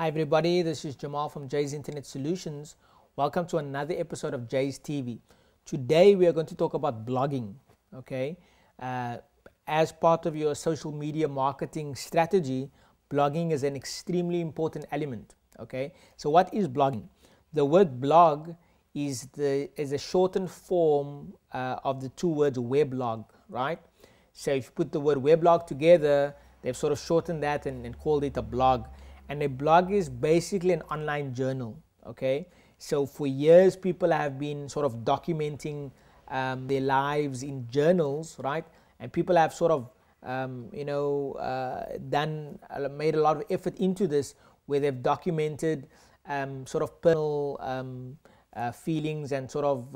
Hi everybody, this is Jamal from Jayz Internet Solutions. Welcome to another episode of Jayz TV. Today we are going to talk about blogging, okay? As part of your social media marketing strategy, blogging is an extremely important element, okay? So what is blogging? The word blog is a shortened form of the two words weblog, right? So if you put the word weblog together, they've sort of shortened that and called it a blog. And a blog is basically an online journal, okay? So for years, people have been sort of documenting their lives in journals, right? And people have sort of, made a lot of effort into this, where they've documented sort of personal feelings and sort of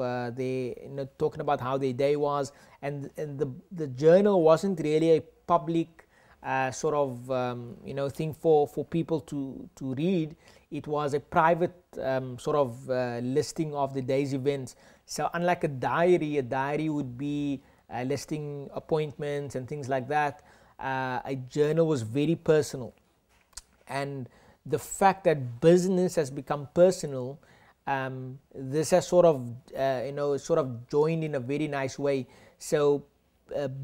talking about how their day was. And the journal wasn't really a public thing for people to read. It was a private listing of the day's events. So unlike a diary would be listing appointments and things like that. A journal was very personal, and the fact that business has become personal, this has sort of joined in a very nice way. So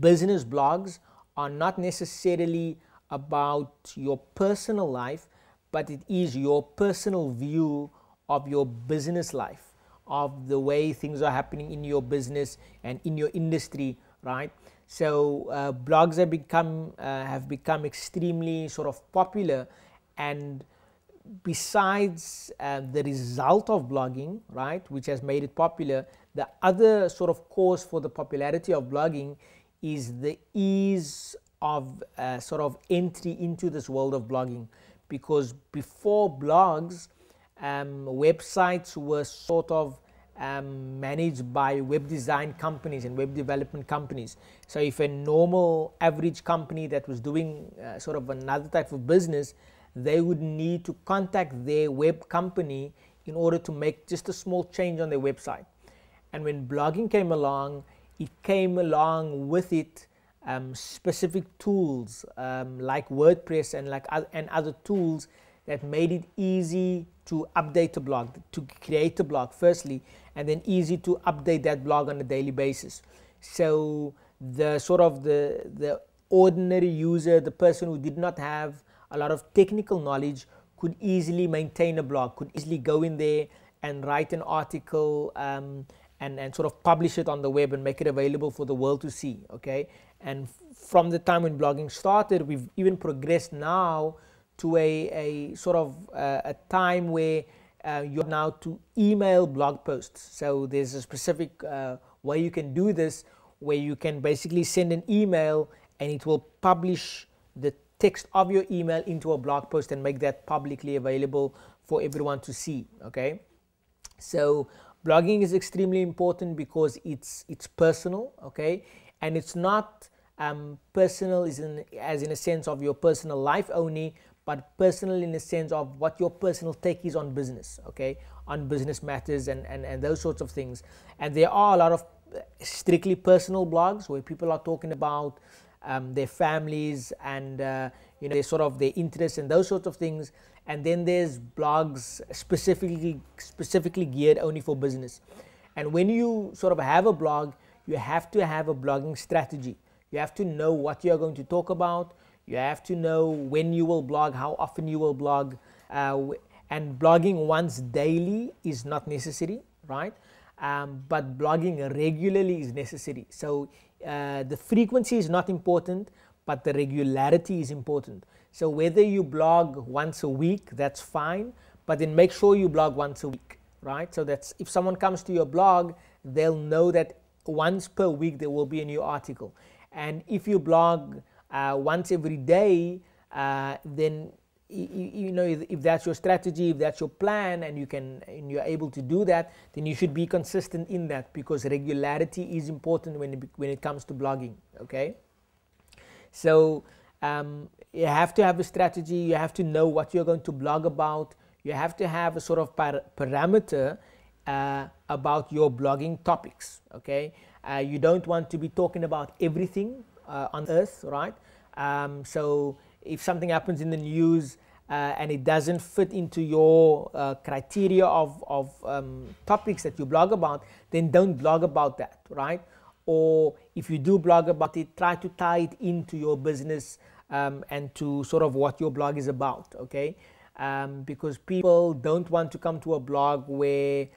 business blogs are not necessarily about your personal life, but it is your personal view of your business life, of the way things are happening in your business and in your industry, right? So blogs have become extremely sort of popular, and besides the result of blogging, right, which has made it popular, the other sort of cause for the popularity of blogging is the ease of sort of entry into this world of blogging. Because before blogs, websites were sort of managed by web design companies and web development companies. So if a normal average company that was doing sort of another type of business, they would need to contact their web company in order to make just a small change on their website. And when blogging came along, it came along with it specific tools like WordPress and other tools that made it easy to update a blog, to create a blog firstly, and then easy to update that blog on a daily basis. So the ordinary user, the person who did not have a lot of technical knowledge, could easily maintain a blog, could easily go in there and write an article and sort of publish it on the web and make it available for the world to see, okay? And from the time when blogging started, we've even progressed now to a sort of a time where you're now to email blog posts. So there's a specific way you can do this, where you can basically send an email and it will publish the text of your email into a blog post and make that publicly available for everyone to see, okay? So blogging is extremely important because it's personal, okay? And it's not personal as in a sense of your personal life only, but personal in the sense of what your personal take is on business, okay? On business matters and those sorts of things. And there are a lot of strictly personal blogs where people are talking about their families and their interests and those sorts of things. And then there's blogs specifically geared only for business. And when you sort of have a blog, you have to have a blogging strategy. You have to know what you're going to talk about. You have to know when you will blog, how often you will blog. And blogging once daily is not necessary, right? But blogging regularly is necessary. So the frequency is not important, but the regularity is important. So whether you blog once a week, that's fine, but then make sure you blog once a week, right? So that's, if someone comes to your blog, they'll know that once per week there will be a new article. And if you blog once every day, then if that's your strategy, if that's your plan, and you're able to do that, then you should be consistent in that, because regularity is important when it comes to blogging, okay? So you have to have a strategy. You have to know what you're going to blog about. You have to have a sort of parameter about your blogging topics, okay? You don't want to be talking about everything on earth, right? So if something happens in the news, and it doesn't fit into your criteria of topics that you blog about, then don't blog about that, right? Or if you do blog about it, try to tie it into your business and to sort of what your blog is about, okay? Because people don't want to come to a blog where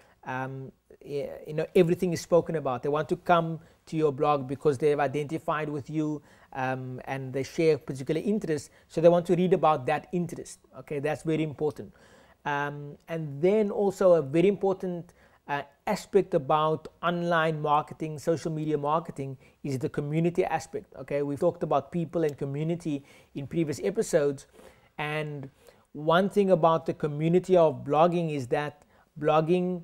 everything is spoken about. They want to come to your blog because they've identified with you and they share particular interest, so they want to read about that interest. Okay, that's very important. And then also a very important aspect about online marketing, social media marketing, is the community aspect. Okay, we've talked about people and community in previous episodes, and one thing about the community of blogging is that blogging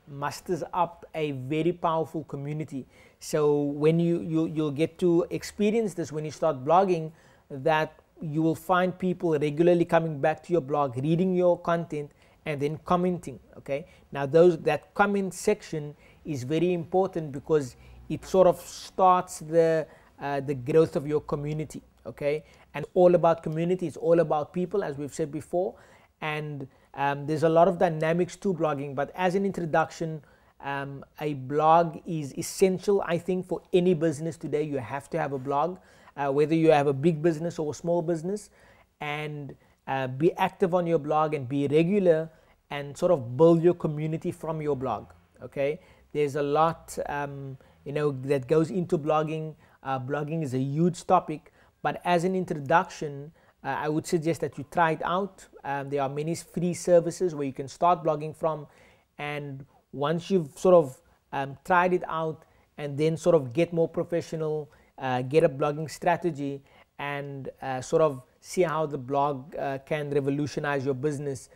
musters up a very powerful community. So when you'll get to experience this when you start blogging, that you will find people regularly coming back to your blog, reading your content, and then commenting. Okay, now that comment section is very important because it sort of starts the growth of your community. Okay, and all about community, it's all about people, as we've said before, and there's a lot of dynamics to blogging, but as an introduction, a blog is essential, I think, for any business today. You have to have a blog, whether you have a big business or a small business, and be active on your blog and be regular and sort of build your community from your blog. Okay, there's a lot that goes into blogging. Blogging is a huge topic, but as an introduction, I would suggest that you try it out. There are many free services where you can start blogging from, and once you've sort of tried it out and then sort of get more professional, get a blogging strategy, and sort of see how the blog can revolutionize your business,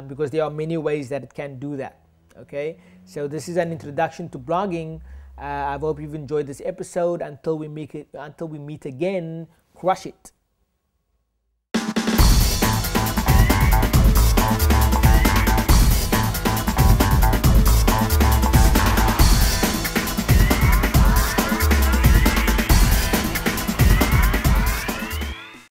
because there are many ways that it can do that. Okay, so this is an introduction to blogging. I hope you've enjoyed this episode. Until we meet again, crush it.